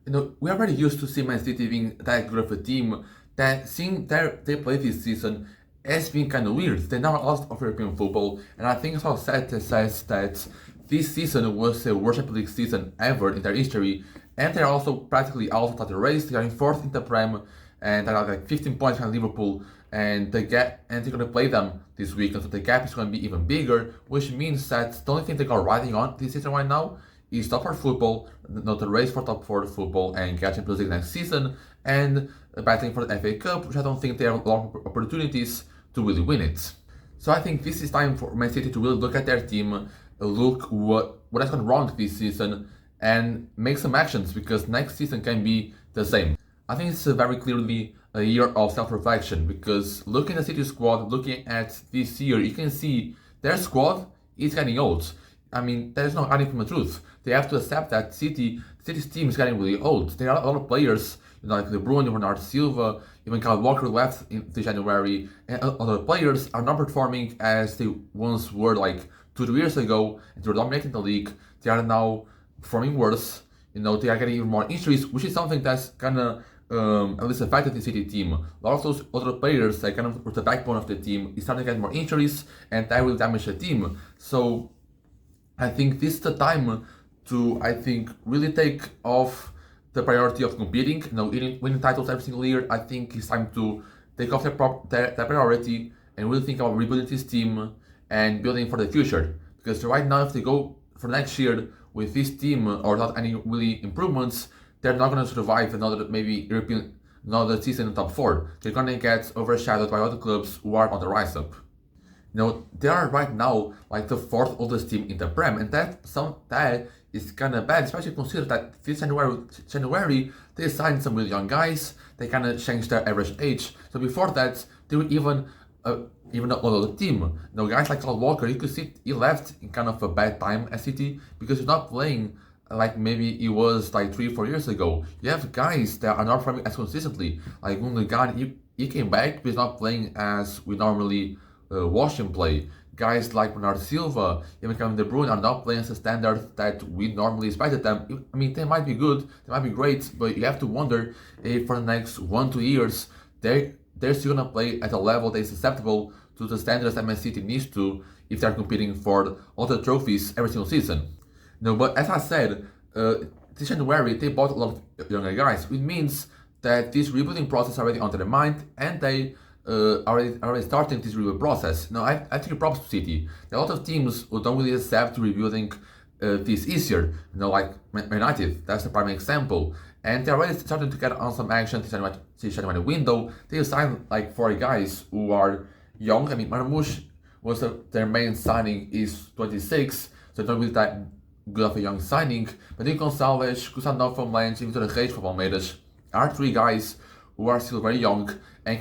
We are already used to see Man City being that good of a team that seeing they play this season has been kind of weird. They never lost of European football, and I think it's all sad to say that this season was the worst Champions League season ever in their history, and they're also practically out of the race. They are in fourth in the Prem, and they're like 15 points from Liverpool, and they're gonna play them this week, and so the gap is gonna be even bigger, which means that the only thing they got riding on this season right now is top four football, not the race for top four football and get Champions League next season, and battling for the FA Cup, which I don't think they have a lot of opportunities to really win it. So I think this is time for Man City to really look at their team, look what has gone wrong this season, and make some actions because next season can be the same. I think it's very clearly a year of self-reflection because looking at the City squad, looking at this year, you can see their squad is getting old. I mean, there's no hiding from the truth. They have to accept that City's team is getting really old. There are a lot of players, like De Bruyne, Bernardo Silva, even Kyle Walker left in January, and other players are not performing as they once were like 2 years ago, and they were dominating the league. They are now performing worse. They are getting even more injuries, which is something that's kind of at least affected the City team. A lot of those other players that kind of were the backbone of the team is starting to get more injuries, and that will damage the team. So I think this is the time to, really take off the priority of competing, winning titles every single year. I think it's time to take off that priority and really think about rebuilding this team and building for the future. Because right now, if they go for next year with this team or not any really improvements, they're not going to survive another season in top four. They're going to get overshadowed by other clubs who are on the rise up. They are right now like the fourth oldest team in the Prem, and that is kind of bad, especially consider that this January they signed some really young guys. They kind of changed their average age. So before that, they were even a older team. Guys like Kyle Walker, you could see he left in kind of a bad time at City because he's not playing like maybe he was like 3 or 4 years ago. You have guys that are not performing as consistently. Like Gundogan, he came back, but he's not playing as we normally watch him play. Guys like Bernardo Silva, even Kevin De Bruyne are not playing as a standard that we normally expected them. I mean, they might be good, they might be great, but you have to wonder if for the next 1-2 years they're still gonna play at a level that is acceptable to the standards that Man City needs to if they're competing for all the trophies every single season. No, but as I said, this January they bought a lot of younger guys, which means that this rebuilding process already on their mind, and they already starting this rebuild process. Now, I think props to City. There are a lot of teams who don't really accept rebuilding this easier. Like Man United, that's the prime example. And they're already starting to get on some action this January window. They signed like 4 guys who are young. I mean, Marmoush was their main signing, is 26, so it's not really that good of a young signing. But Nico Gonçalves, Gustavo from Lens, and Vitor Reis from Palmeiras are 3 guys who are still very young and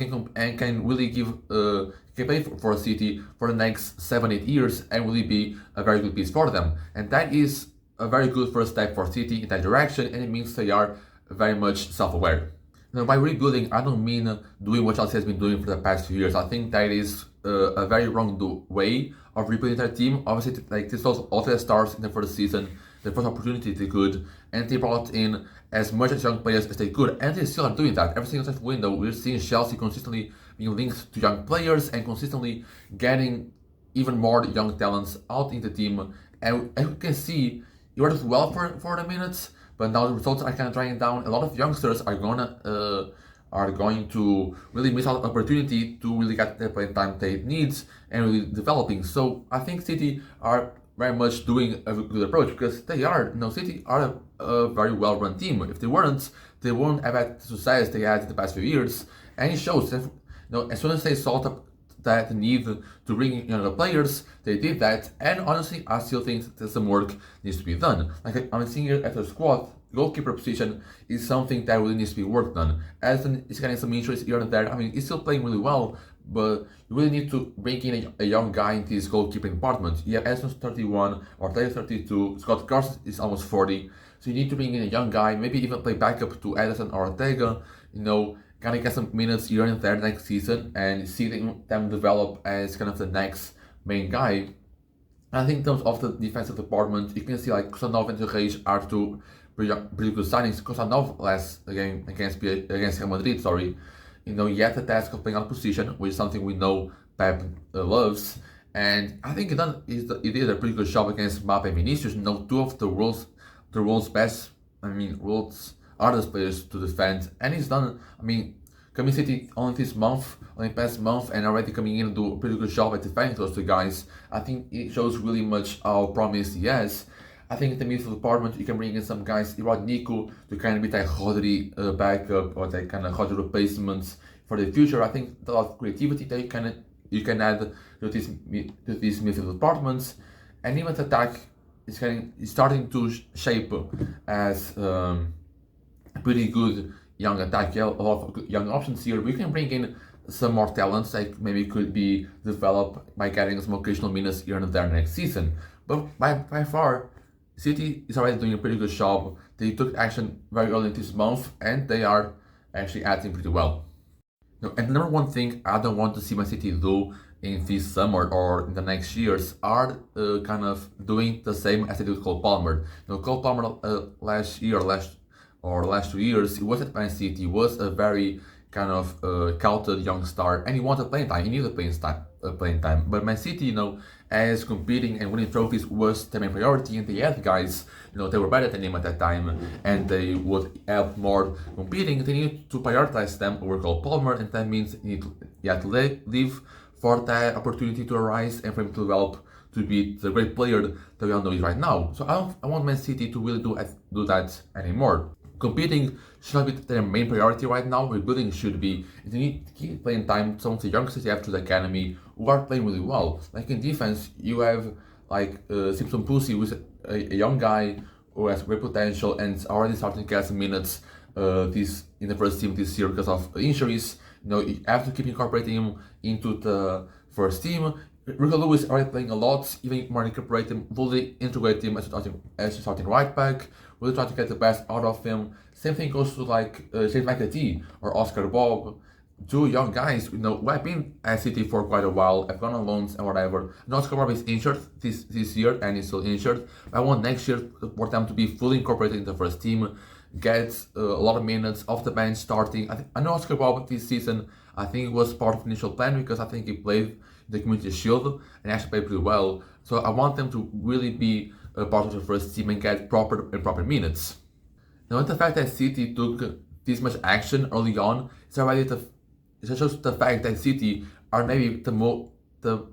can really can play for City for the next 7-8 years and really be a very good piece for them. And that is a very good first step for City in that direction, and it means they are very much self-aware. Now, by rebuilding, I don't mean doing what Chelsea has been doing for the past few years. I think that is a very wrong way of rebuilding their team. Obviously, like this was also stars in the first season, the first opportunity they could, and they brought in as much as young players as they could, and they still are doing that. Every single transfer window, we're seeing Chelsea consistently being linked to young players and consistently getting even more young talents out in the team. And as you can see, it worked well for the minutes, but now the results are kind of drying down. A lot of youngsters are going to really miss out opportunity to really get the playing time they need and really developing. So I think City are very much doing a good approach because City are a very well-run team. If they weren't, they wouldn't have had the success they had in the past few years. And it shows that as soon as they saw that need to bring in younger players, they did that. And honestly, I still think that some work needs to be done. Like I'm seeing here at the squad, goalkeeper position is something that really needs to be worked on. Edison is getting some injuries here and there. I mean, he's still playing really well, but you really need to bring in a young guy into this goalkeeping department. You have Edison's 31, Ortega's 32, Scott Carson is almost 40. So you need to bring in a young guy, maybe even play backup to Edison or Ortega, kind of get some minutes here and there next season and see them develop as kind of the next main guy. I think in terms of the defensive department, you can see like Kusanov and Reis are 2 pretty good signings. Kosanov last game against Real Madrid, sorry, he had the task of playing out position, which is something we know Pep loves. And I think he did a pretty good job against Mbappe and Vinicius. Two of the world's best, world's hardest players to defend, and he's done. Coming City only past month, and already coming in and do a pretty good job at defending those two guys. I think it shows really much how promise he has. I think in the midfield department, you can bring in some guys, Irod Nico, to kind of be that Rodri backup or that kind of Rodri replacements for the future. I think a lot of creativity that you can add to these midfield departments, and even the attack is starting to shape as pretty good young attack. A lot of young options here. We can bring in some more talents that maybe could be developed by getting some occasional minutes here and there next season. But by far, City is already doing a pretty good job. They took action very early this month, and they are actually acting pretty well. And the number one thing I don't want to see Man City do in this summer or in the next years are kind of doing the same as they did with Cole Palmer. Cole Palmer last 2 years, he was at Man City. He was a very kind of counted young star, and he wanted playing time. He needed playing time. But Man City, as competing and winning trophies was their main priority, and they had guys, they were better than him at that time, and they would help more competing. They need to prioritize them over Cole Palmer, and that means you have to leave for that opportunity to arise and for him to develop to be the great player that we all know is right now. So I want Man City to really do that anymore. Competing should not be their main priority right now. Rebuilding should be. They need to keep playing time. Some of the youngsters you have through the academy who are playing really well. Like in defense, you have Simpson Pussy, who is a young guy who has great potential and already starting to get some minutes in the first team this year because of injuries. You have to keep incorporating him into the first team. Rico Lewis already playing a lot, even more incorporate him, fully integrate him as a starting right back, really try to get the best out of him. Same thing goes to James McAtee or Oscar Bob, two young guys who have been at City for quite a while, have gone on loans and whatever. Oscar Bob is injured this year and he's still injured. I want next year for them to be fully incorporated in the first team, get a lot of minutes off the bench starting. I know Oscar Bob this season, I think it was part of the initial plan because I think he played the Community Shield and actually played pretty well. So I want them to really be a part of the first team and get proper minutes. Now, the fact that City took this much action early on it shows the fact that City are maybe the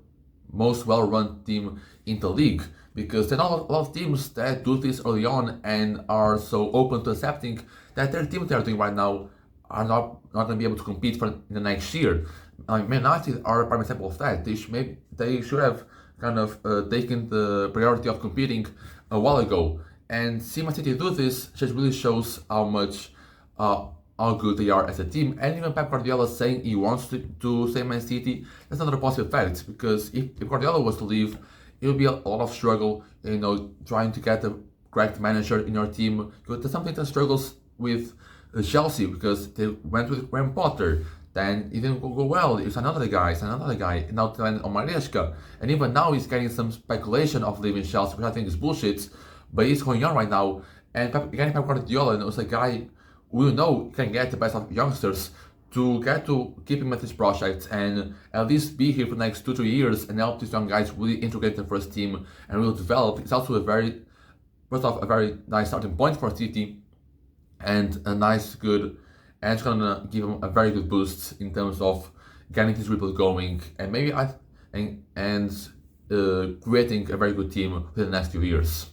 most well-run team in the league, because there are a lot of teams that do this early on and are so open to accepting that their team they're doing right now are not going to be able to compete for the next year. Man United are a prime example of that. They should have kind of taken the priority of competing a while ago. And seeing Man City do this just really shows how good they are as a team. And even Pep Guardiola saying he wants to stay Man City, that's another positive fact. Because if Guardiola was to leave, it would be a lot of struggle, trying to get the correct manager in your team. Because that's something that struggles with Chelsea, because they went with Graham Potter. Then it didn't go well. It's another guy. Now they landed on Maresca. And even now he's getting some speculation of leaving Chelsea, which I think is bullshit. But it's going on right now. And Pep Guardiola is a guy who can get the best of youngsters to get to keep him at his project and at least be here for the next 2-3 years and help these young guys really integrate the first team and really develop. It's also a very nice starting point for City and and it's gonna give him a very good boost in terms of getting his rebuild going and maybe creating a very good team for the next few years.